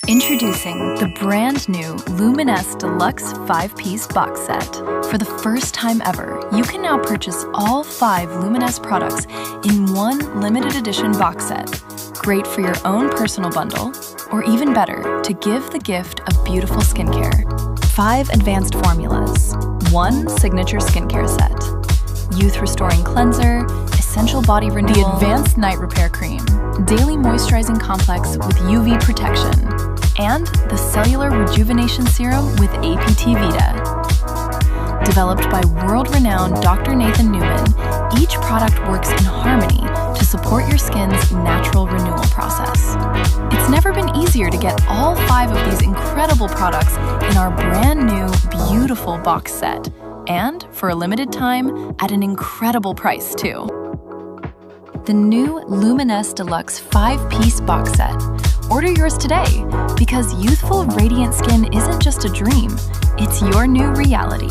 Introducing the brand new Luminesce Deluxe 5-piece box set. For the first time ever, you can now purchase all 5 Luminesce products in one limited edition box set. Great for your own personal bundle, or even better, to give the gift of beautiful skincare. 5 advanced formulas, 1 signature skincare set, youth restoring cleanser, essential body renewal, the advanced night repair cream, daily moisturizing complex with UV protection, and the Cellular Rejuvenation Serum with APT Vita. Developed by world-renowned Dr. Nathan Newman, each product works in harmony to support your skin's natural renewal process. It's never been easier to get all 5 of these incredible products in our brand new, beautiful box set, and for a limited time, at an incredible price too. The new Luminesce Deluxe 5-piece box set. Order yours today, because youthful, radiant skin isn't just a dream, it's your new reality.